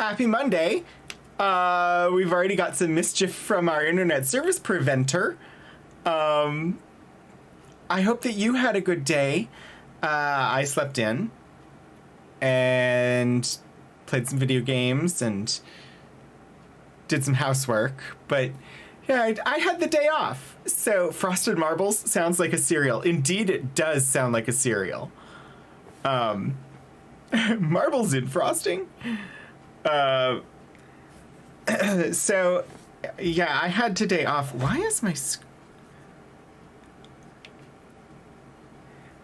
happy Monday. We've already got some mischief from our internet service preventer. I hope that you had a good day. I slept in and played some video games and did some housework, but yeah, I had the day off. So Frosted Marbles sounds like a cereal. Indeed, it does sound like a cereal. Marbles in frosting. So yeah, I had today off. Why is my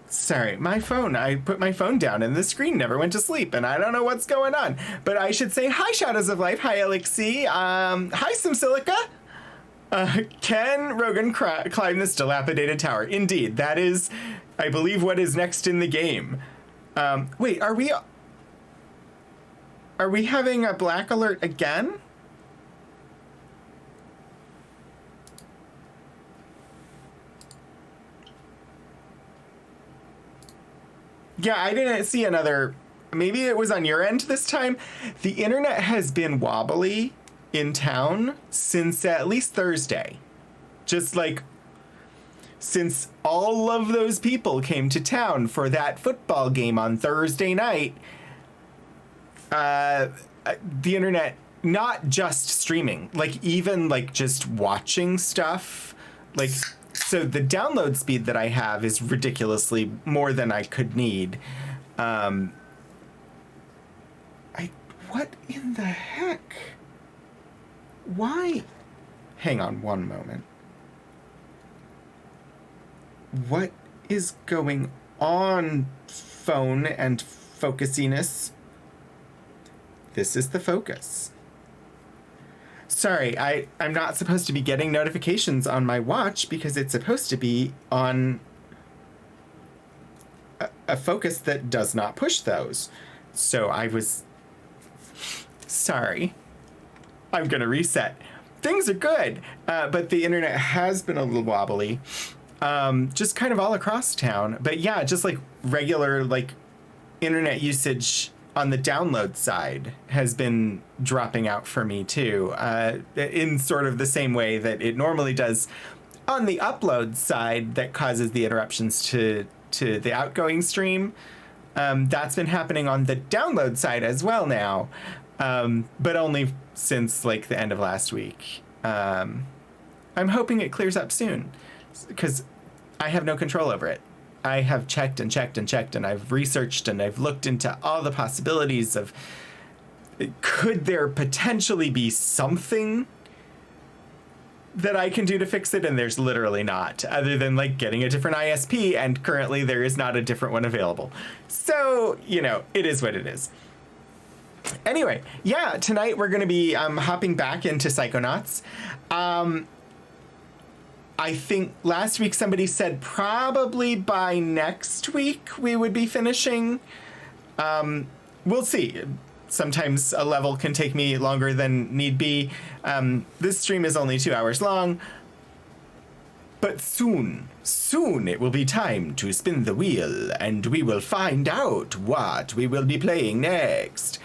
sorry, my phone, I put my phone down and the screen never went to sleep and I don't know what's going on. But I should say hi, Shadows of Life. Hi, Elixir. Hi, Simsilica. Can Rogan climb this dilapidated tower? Indeed, that is, I believe, what is next in the game. Wait, are we having a black alert again? Yeah, I didn't see another. Maybe it was on your end this time. The internet has been wobbly in town since at least Thursday. Just like since all of those people came to town for that football game on Thursday night. The internet, not just streaming, like even like just watching stuff, like, so the download speed that I have is ridiculously more than I could need. What in the heck? Why? Hang on one moment. What is going on, phone and focusiness? This is the focus. Sorry, I'm not supposed to be getting notifications on my watch because it's supposed to be on a focus that does not push those. So I was... Sorry. I'm gonna reset. Things are good, but the internet has been a little wobbly. Just kind of all across town. But yeah, just like regular like internet usage on the download side has been dropping out for me too, in sort of the same way that it normally does on the upload side that causes the interruptions to the outgoing stream. That's been happening on the download side as well now, but only since like the end of last week. I'm hoping it clears up soon because I have no control over it. I have checked and checked and checked, and I've researched and I've looked into all the possibilities of could there potentially be something that I can do to fix it, and there's literally not, other than like getting a different ISP, and currently there is not a different one available. So, you know, it is what it is. Anyway, yeah, tonight we're going to be hopping back into Psychonauts. I think last week somebody said probably by next week we would be finishing. We'll see. Sometimes a level can take me longer than need be. This stream is only 2 hours long. But soon it will be time to spin the wheel and we will find out what we will be playing next.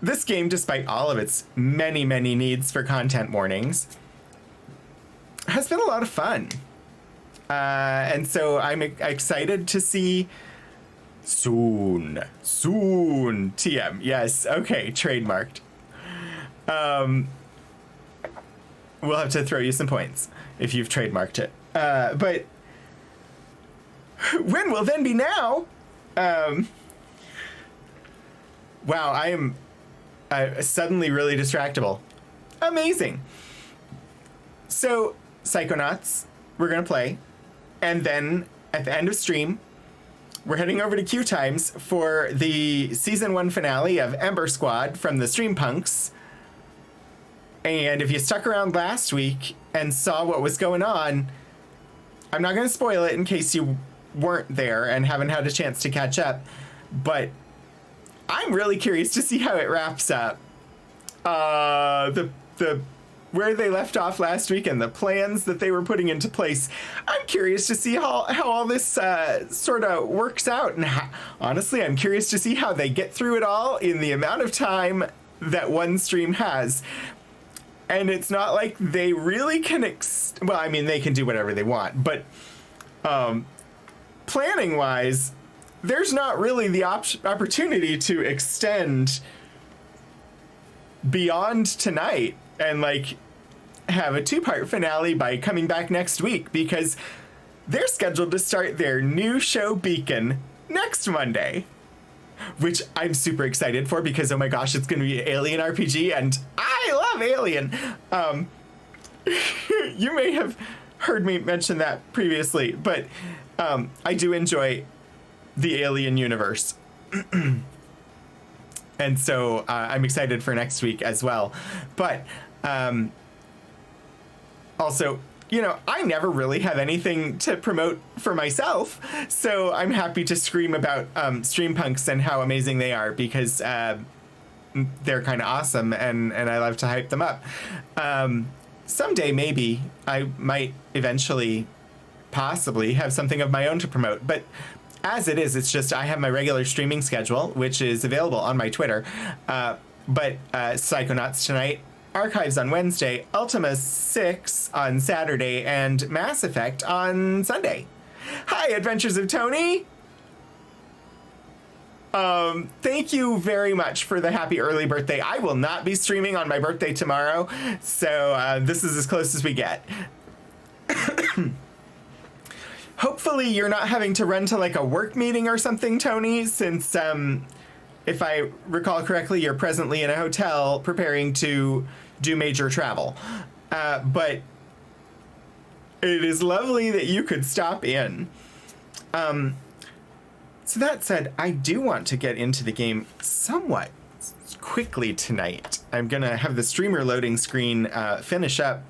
This game, despite all of its many, many needs for content warnings, has been a lot of fun. And so I'm excited to see soon, TM. Yes. Okay. Trademarked. We'll have to throw you some points if you've trademarked it. But when will then be now? Wow. I am suddenly really distractible. Amazing. So Psychonauts, we're going to play. And then at the end of stream, we're heading over to Q Times for the Season 1 finale of Ember Squad from the Streampunks. And if you stuck around last week and saw what was going on, I'm not going to spoil it in case you weren't there and haven't had a chance to catch up. But I'm really curious to see how it wraps up. where they left off last week and the plans that they were putting into place. I'm curious to see how all this sort of works out. And honestly, I'm curious to see how they get through it all in the amount of time that one stream has. And it's not like they really can, well, I mean, they can do whatever they want, but planning wise, there's not really the opportunity to extend beyond tonight and like have a 2-part finale by coming back next week, because they're scheduled to start their new show Beacon next Monday, which I'm super excited for because, oh my gosh, it's going to be Alien RPG and I love Alien. You may have heard me mention that previously, but I do enjoy the Alien universe. And so I'm excited for next week as well. But also, you know, I never really have anything to promote for myself. So I'm happy to scream about Streampunks and how amazing they are, because they're kind of awesome and I love to hype them up. Someday, maybe, I might eventually possibly have something of my own to promote. But as it is, it's just I have my regular streaming schedule, which is available on my Twitter. But Psychonauts tonight, Archives on Wednesday, Ultima 6 on Saturday, and Mass Effect on Sunday. Hi, Adventures of Tony! Thank you very much for the happy early birthday. I will not be streaming on my birthday tomorrow, so this is as close as we get. Hopefully you're not having to run to like a work meeting or something, Tony, since if I recall correctly, you're presently in a hotel preparing to do major travel. But it is lovely that you could stop in. So that said, I do want to get into the game somewhat quickly tonight. I'm going to have the streamer loading screen finish up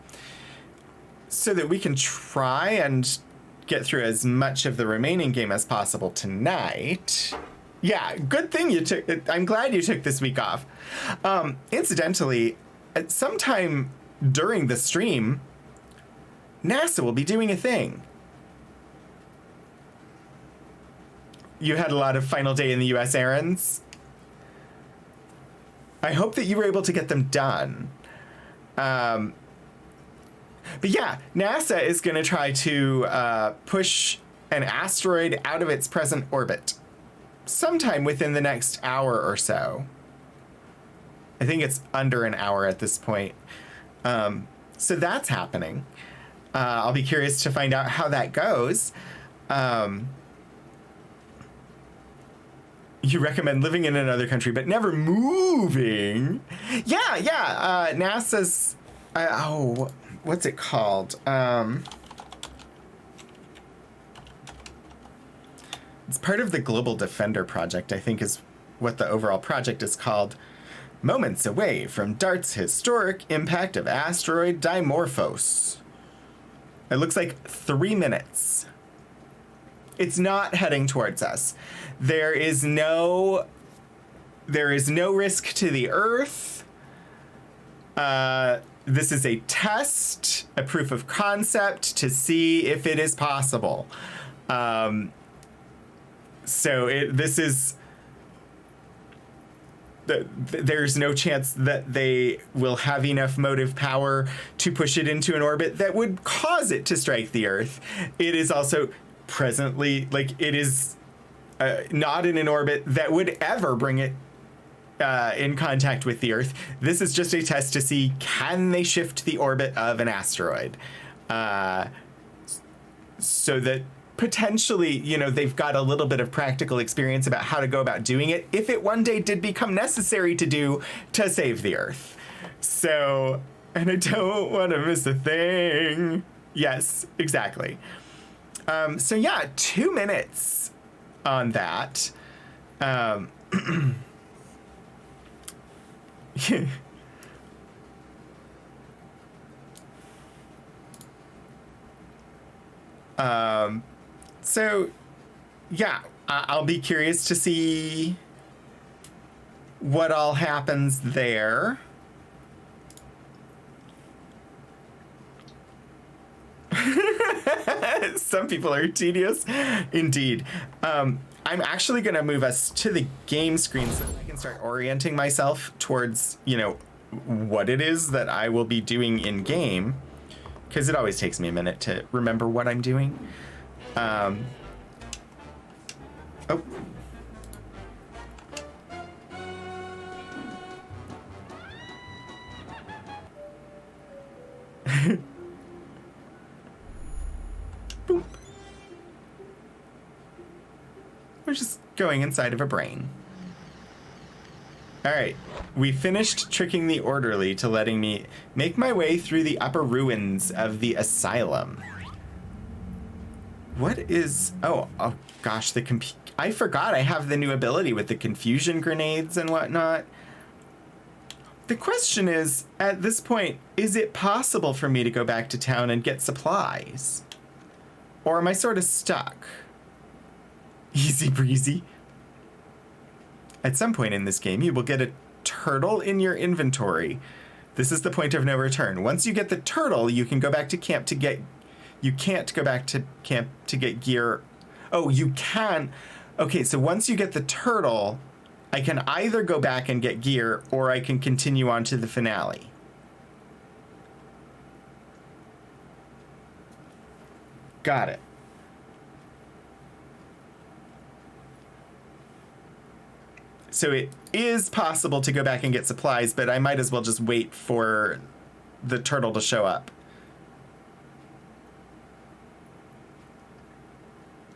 so that we can try and get through as much of the remaining game as possible tonight. Yeah, good thing you took it. I'm glad you took this week off. Incidentally, at sometime during the stream, NASA will be doing a thing. You had a lot of final day in the US errands. I hope that you were able to get them done. But yeah, NASA is going to try to push an asteroid out of its present orbit sometime within the next hour or so. I think it's under an hour at this point. So that's happening. I'll be curious to find out how that goes. You recommend living in another country, but never moving? Yeah. NASA's... what's it called? It's part of the Global Defender Project, I think is what the overall project is called. Moments away from DART's historic impact of asteroid Dimorphos. It looks like 3 minutes. It's not heading towards us. There is no risk to the Earth. This is a test, a proof of concept to see if it is possible. There's no chance that they will have enough motive power to push it into an orbit that would cause it to strike the Earth. It is also presently, it is not in an orbit that would ever bring it in contact with the Earth. This is just a test to see, can they shift the orbit of an asteroid? So that potentially, they've got a little bit of practical experience about how to go about doing it if it one day did become necessary to save the Earth. So, and I don't want to miss a thing. Yes, exactly. So yeah, 2 minutes on that. So yeah, I'll be curious to see what all happens there. Some people are tedious. Indeed. I'm actually going to move us to the game screen so I can start orienting myself towards, you know, what it is that I will be doing in game. Because it always takes me a minute to remember what I'm doing. Oh. Boop. We're just going inside of a brain. All right, we finished tricking the orderly to letting me make my way through the upper ruins of the asylum. What is... Oh gosh, I forgot I have the new ability with the confusion grenades and whatnot. The question is, at this point, is it possible for me to go back to town and get supplies? Or am I sort of stuck? Easy breezy. At some point in this game, you will get a turtle in your inventory. This is the point of no return. Once you get the turtle, you can go back to camp to get... You can't go back to camp to get gear. Oh, you can. Okay, so once you get the turtle, I can either go back and get gear, or I can continue on to the finale. Got it. So it is possible to go back and get supplies, but I might as well just wait for the turtle to show up.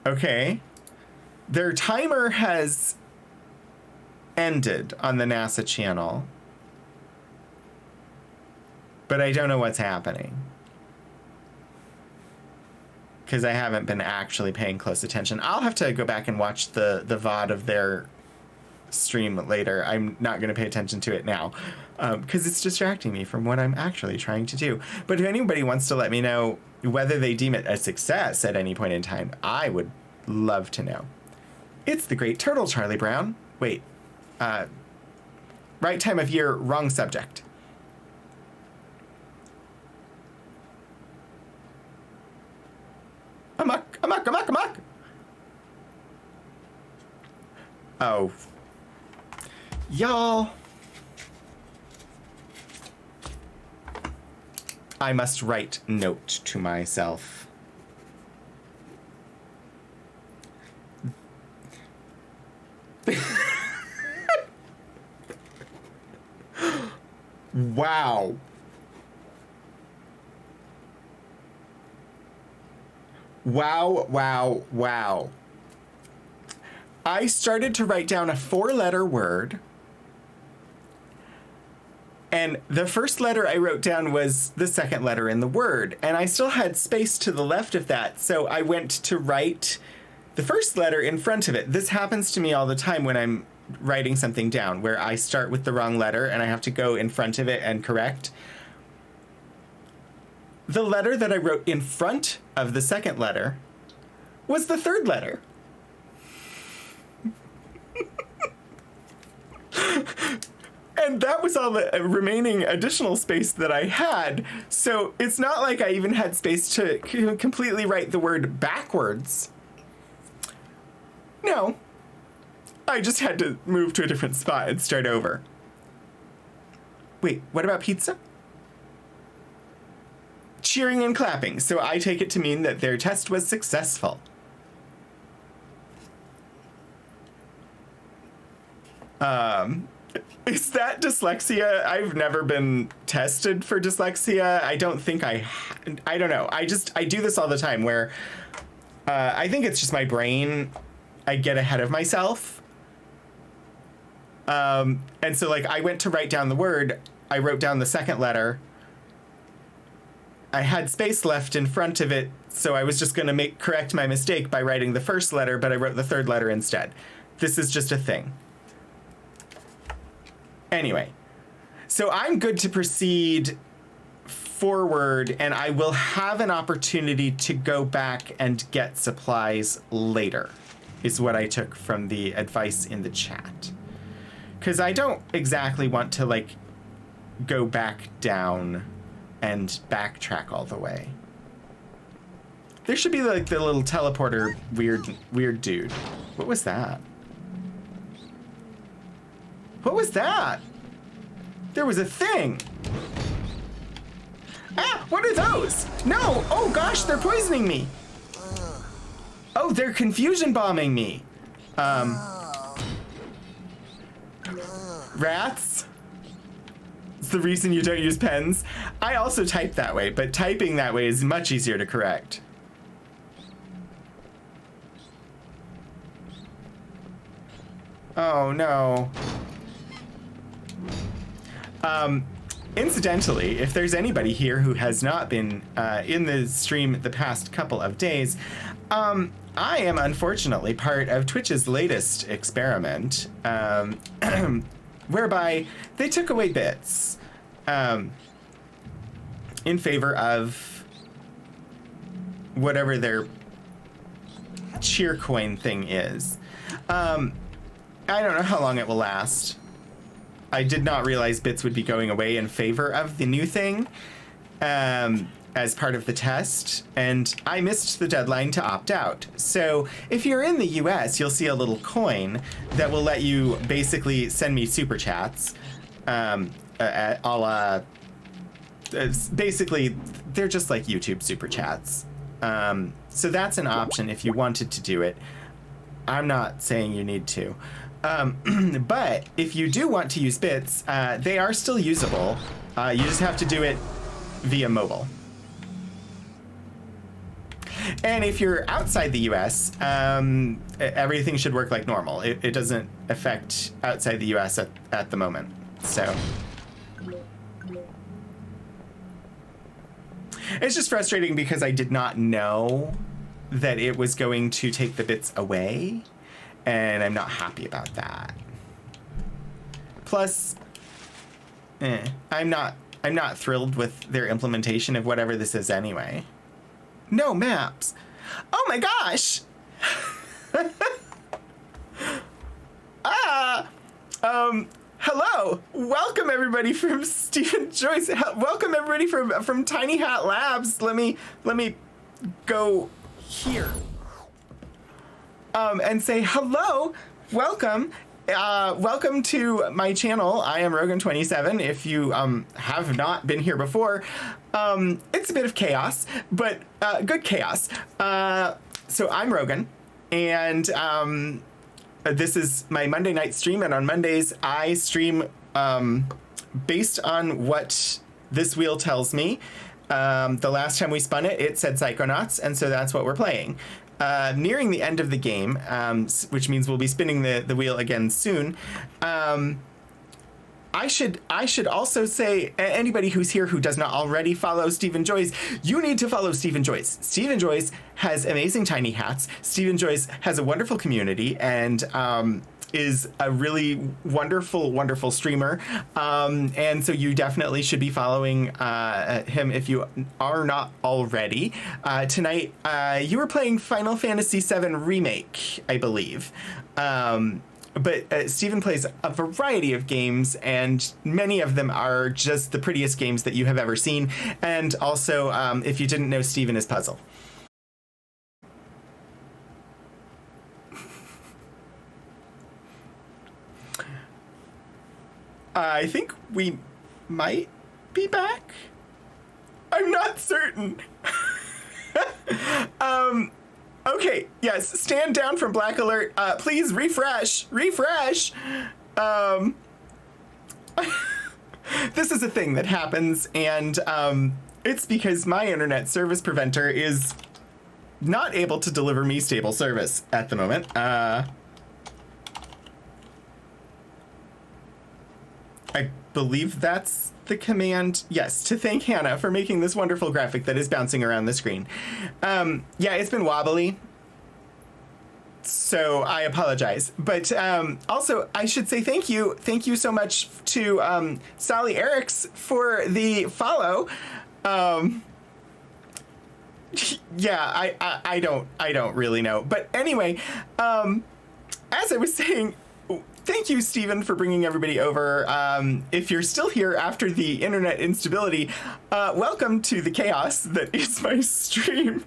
Okay. Their timer has ended on the NASA channel, but I don't know what's happening because I haven't been actually paying close attention. I'll have to go back and watch the VOD of their stream later. I'm not going to pay attention to it now because it's distracting me from what I'm actually trying to do. But if anybody wants to let me know whether they deem it a success at any point in time, I would love to know. It's the Great Turtle, Charlie Brown. Wait. Right time of year, wrong subject. Amok, amok, amok, amok. Oh. Y'all. I must write note to myself. Wow. Wow, wow, wow. I started to write down a 4-letter word, and the first letter I wrote down was the second letter in the word, and I still had space to the left of that, so I went to write the first letter in front of it. This happens to me all the time when I'm writing something down, where I start with the wrong letter and I have to go in front of it and correct. The letter that I wrote in front of the second letter was the third letter. And that was all the remaining additional space that I had. So it's not like I even had space to completely write the word backwards. No. I just had to move to a different spot and start over. Wait, what about pizza? Cheering and clapping. So I take it to mean that their test was successful. Is that dyslexia? I've never been tested for dyslexia. I don't think I don't know. I do this all the time where I think it's just my brain. I get ahead of myself. And so like I went to write down the word. I wrote down the second letter. I had space left in front of it. So I was just going to correct my mistake by writing the first letter, but I wrote the third letter instead. This is just a thing. Anyway, so I'm good to proceed forward, and I will have an opportunity to go back and get supplies later, is what I took from the advice in the chat. Because I don't exactly want to, like, go back down and backtrack all the way. There should be like the little teleporter weird dude. What was that? What was that? There was a thing. Ah, what are those? No, oh gosh, they're poisoning me. Oh, they're confusion bombing me. Rats? It's the reason you don't use pens. I also type that way, but typing that way is much easier to correct. Oh no. Incidentally, if there's anybody here who has not been in the stream the past couple of days, I am unfortunately part of Twitch's latest experiment, whereby they took away bits in favor of whatever their cheer coin thing is. I don't know how long it will last. I did not realize bits would be going away in favor of the new thing as part of the test, and I missed the deadline to opt out. So if you're in the US, you'll see a little coin that will let you basically send me super chats. Basically, they're just like YouTube super chats. So that's an option if you wanted to do it. I'm not saying you need to. But if you do want to use bits, they are still usable. You just have to do it via mobile. And if you're outside the US, everything should work like normal. It doesn't affect outside the US at the moment. So it's just frustrating because I did not know that it was going to take the bits away. And I'm not happy about that. Plus, I'm not thrilled with their implementation of whatever this is anyway. No maps. Oh my gosh. Hello. Welcome everybody from Stephen Joyce. Welcome everybody from Tiny Hat Labs. Let me go here. And say hello, welcome to my channel. I am Rogan27. If you have not been here before, it's a bit of chaos, but good chaos. So I'm Rogan, and this is my Monday night stream, and on Mondays I stream based on what this wheel tells me. The last time we spun it, it said Psychonauts, and so that's what we're playing. Nearing the end of the game, which means we'll be spinning the wheel again soon. I should also say, anybody who's here who does not already follow Stephen Joyce, you need to follow Stephen Joyce. Stephen Joyce has amazing tiny hats. Stephen Joyce has a wonderful community and is a really wonderful streamer. And so you definitely should be following him if you are not already. Tonight, you were playing Final Fantasy VII Remake, I believe. But Stephen plays a variety of games, and many of them are just the prettiest games that you have ever seen. And also, if you didn't know, Stephen is Puzzle. I think we might be back. I'm not certain. Okay, yes, stand down from Black Alert. Please refresh. This is a thing that happens, and it's because my internet service preventer is not able to deliver me stable service at the moment. I believe that's the command. Yes, to thank Hannah for making this wonderful graphic that is bouncing around the screen. Yeah, it's been wobbly, so I apologize. But also, I should say thank you. Thank you so much to Sally Eriks for the follow. Yeah, I don't really know. But anyway, as I was saying, thank you, Stephen, for bringing everybody over. If you're still here after the internet instability, welcome to the chaos that is my stream.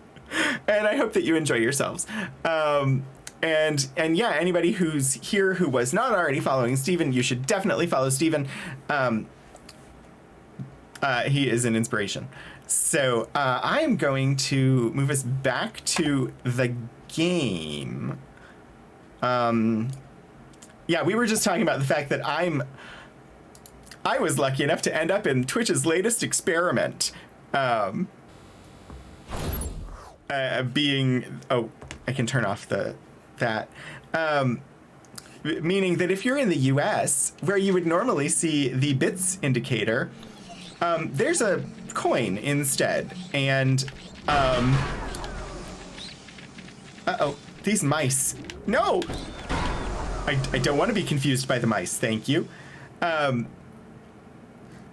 And I hope that you enjoy yourselves. And yeah, anybody who's here who was not already following Steven, you should definitely follow Steven. He is an inspiration. So I am going to move us back to the game. Yeah, we were just talking about the fact that I was lucky enough to end up in Twitch's latest experiment. Being, oh, I can turn off that. Meaning that if you're in the US, where you would normally see the bits indicator, there's a coin instead. And, uh-oh, these mice. No! I don't want to be confused by the mice, thank you.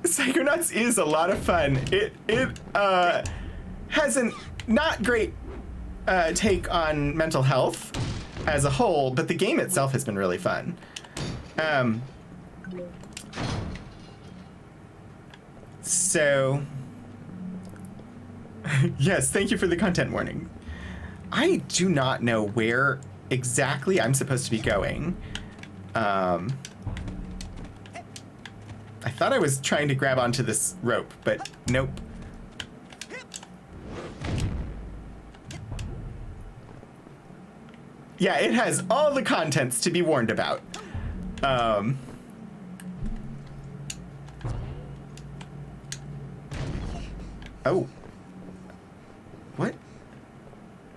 Psychonauts is a lot of fun. It has a not great take on mental health as a whole, but the game itself has been really fun. So, yes, thank you for the content warning. I do not know where exactly I'm supposed to be going. I thought I was trying to grab onto this rope, but nope. Yeah, it has all the contents to be warned about. Oh. What?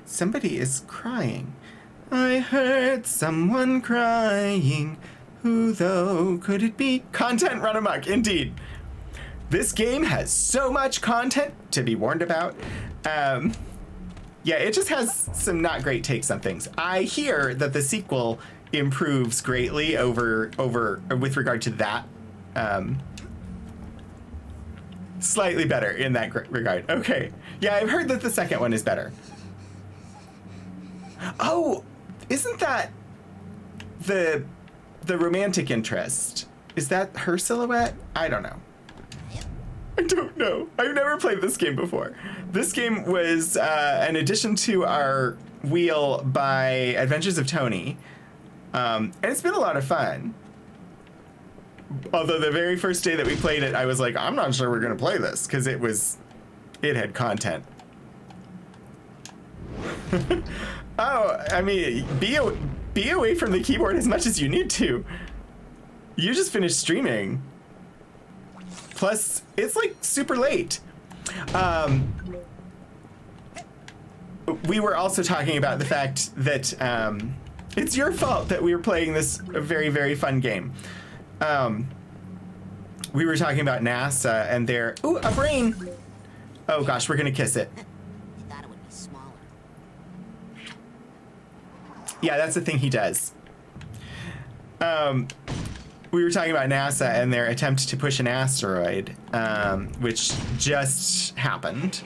Somebody is crying. I heard someone crying. Who, though, could it be? Content run amok, indeed. This game has so much content to be warned about. Yeah, it just has some not great takes on things. I hear that the sequel improves greatly over with regard to that. Slightly better in that regard. Okay. Yeah, I've heard that the second one is better. Oh, isn't that the romantic interest? Is that her silhouette? I don't know. I don't know. I've never played this game before. This game was an addition to our wheel by Adventures of Tony. And it's been a lot of fun. Although the very first day that we played it, I was like, I'm not sure we're going to play this, because it had content. Oh, I mean, be away from the keyboard as much as you need to. You just finished streaming. Plus, it's like super late. We were also talking about the fact that it's your fault that we were playing this very, very fun game. We were talking about NASA and their... Ooh, a brain! Oh gosh, we're gonna kiss it. You thought it would be smaller. Yeah, that's the thing he does. We were talking about NASA and their attempt to push an asteroid, which just happened.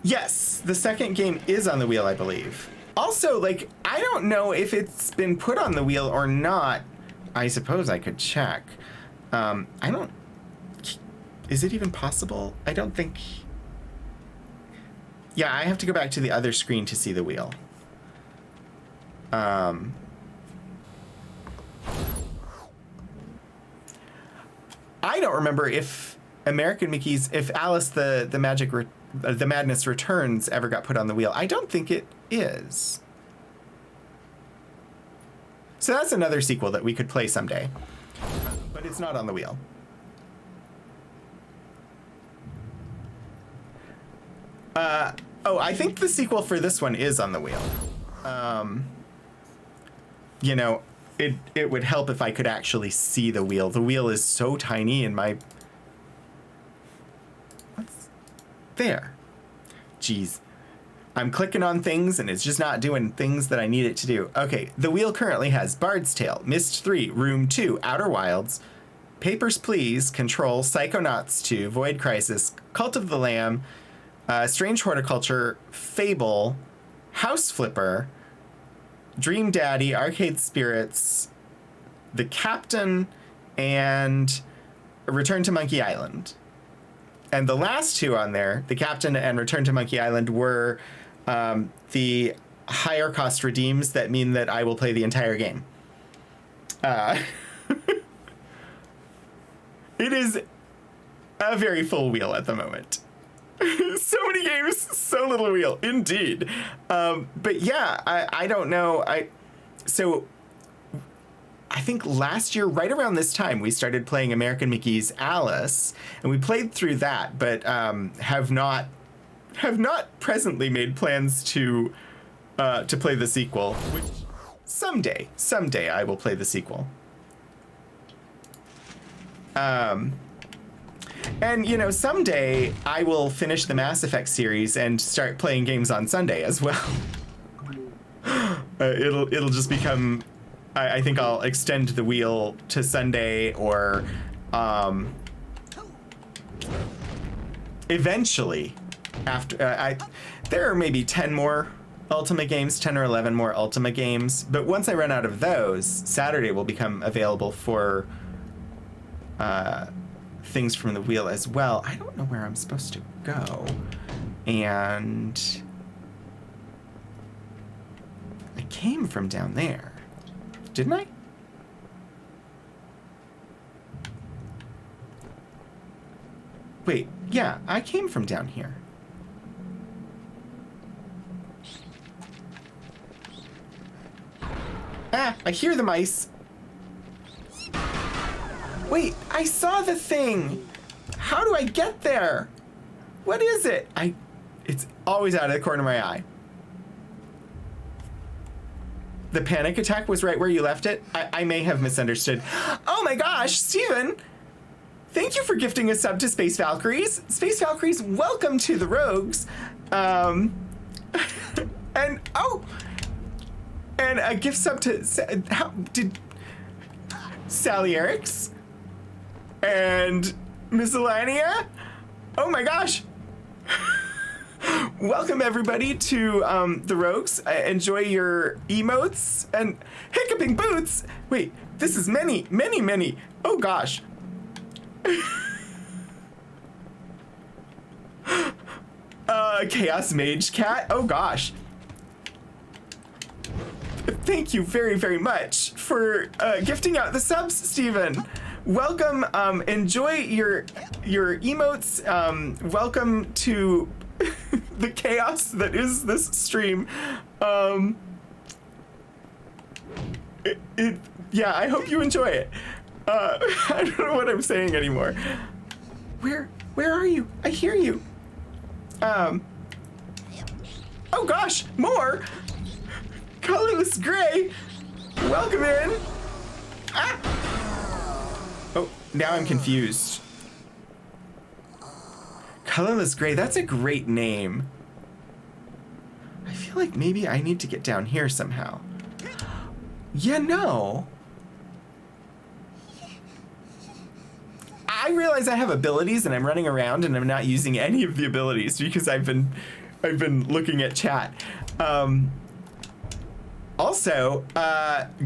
Yes, the second game is on the wheel, I believe. Also, like, I don't know if it's been put on the wheel or not. I suppose I could check. I don't... Is it even possible? I don't think... Yeah, I have to go back to the other screen to see the wheel. I don't remember if if Alice the Madness Returns ever got put on the wheel. I don't think it is. So that's another sequel that we could play someday. But it's not on the wheel. Oh, I think the sequel for this one is on the wheel. You know, it would help if I could actually see the wheel. The wheel is so tiny in my... What's there? Jeez. I'm clicking on things and it's just not doing things that I need it to do. Okay, the wheel currently has Bard's Tale, Myst 3, Room 2, Outer Wilds, Papers, Please, Control, Psychonauts 2, Void Crisis, Cult of the Lamb, Strange Horticulture, Fable, House Flipper, Dream Daddy, Arcade Spirits, The Captain, and Return to Monkey Island. And the last two on there, the Captain and Return to Monkey Island, were the higher cost redeems that mean that I will play the entire game. It is a very full wheel at the moment. So many games, so little wheel, indeed. But yeah, I don't know. So I think last year, right around this time, we started playing American Mickey's Alice, and we played through that, but have not presently made plans to play the sequel. Which someday I will play the sequel. And, you know, someday I will finish the Mass Effect series and start playing games on Sunday as well. It'll just become, I think I'll extend the wheel to Sunday, or eventually after there are maybe 10 more Ultima games, 10 or 11 more Ultima games, but once I run out of those, Saturday will become available for things from the wheel as well. I don't know where I'm supposed to go, and I came from down there, didn't I? Wait, yeah, I came from down here. Ah, I hear the mice. Wait, I saw the thing. How do I get there? What is it? It's always out of the corner of my eye. The panic attack was right where you left it? I may have misunderstood. Oh my gosh, Steven! Thank you for gifting a sub to Space Valkyries. Space Valkyries, welcome to the Rogues. And a gift sub to Sally Erics and Miscellanea. Oh my gosh. Welcome everybody to the Rogues. Enjoy your emotes and hiccuping boots. Wait, this is many. Oh gosh. Chaos Mage Cat. Oh gosh. Thank you very much for gifting out the subs, Steven. Welcome. Enjoy your emotes. Welcome to the chaos that is this stream. Yeah, I hope you enjoy it. I don't know what I'm saying anymore. Where are you? I hear you. Oh gosh, more. Colorless Gray, welcome in. Ah! Oh, now I'm confused. Colorless Gray, that's a great name. I feel like maybe I need to get down here somehow. Yeah, no. I realize I have abilities and I'm running around and I'm not using any of the abilities because I've been looking at chat. Also,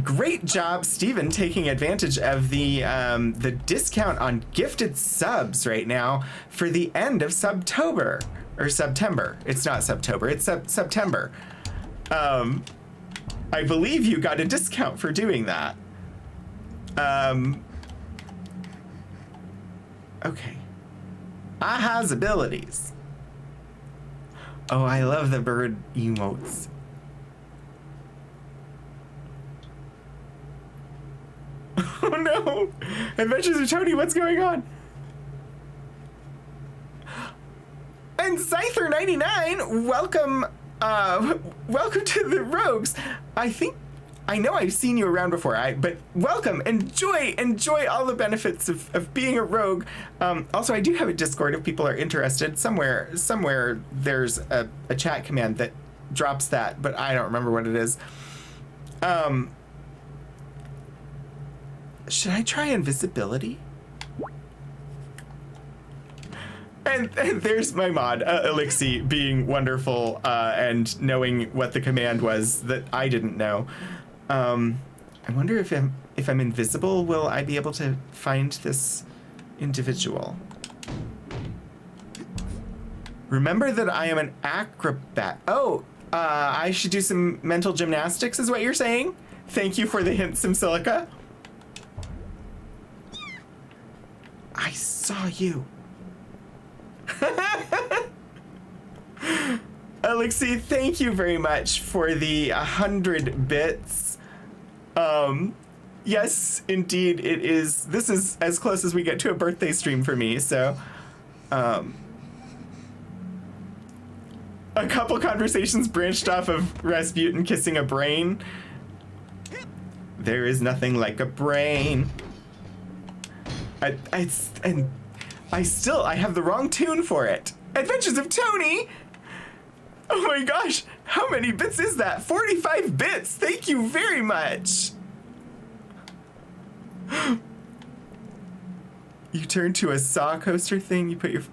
great job, Steven, taking advantage of the discount on gifted subs right now for the end of Subtober, or September. It's not Subtober, it's September. I believe you got a discount for doing that. Okay. Aha's abilities. Oh, I love the bird emotes. Oh no! Adventures of Tony, what's going on? And Scyther99, welcome, welcome to the Rogues. I know I've seen you around before, but welcome, enjoy all the benefits of being a rogue. Also, I do have a Discord if people are interested. Somewhere there's a chat command that drops that, but I don't remember what it is. Should I try invisibility? And there's my mod, Elixir, being wonderful and knowing what the command was that I didn't know. I wonder if I'm invisible, will I be able to find this individual? Remember that I am an acrobat. Oh, I should do some mental gymnastics is what you're saying? Thank you for the hint, Simsilica. I saw you. Alexi, thank you very much for the 100 bits. Yes, indeed, it is. This is as close as we get to a birthday stream for me, so a couple conversations branched off of Rasputin kissing a brain. There is nothing like a brain. I have the wrong tune for it. Adventures of Tony. Oh my gosh, how many bits is that? 45 bits. Thank you very much. You turn to a saw coaster thing. You put your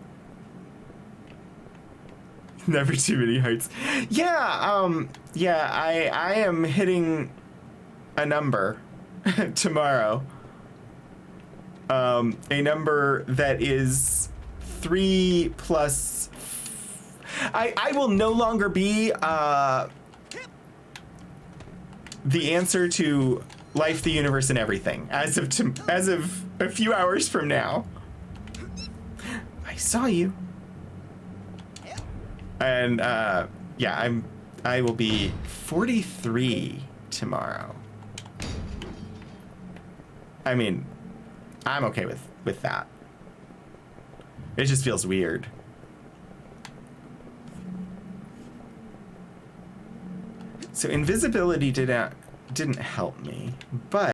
never too many hearts. Yeah, I am hitting a number tomorrow. A number that is 3 plus. I will no longer be the answer to life, the universe, and everything as of a few hours from now. I saw you. And yeah, I will be 43 tomorrow. I mean, I'm okay with that. It just feels weird. So invisibility didn't help me, but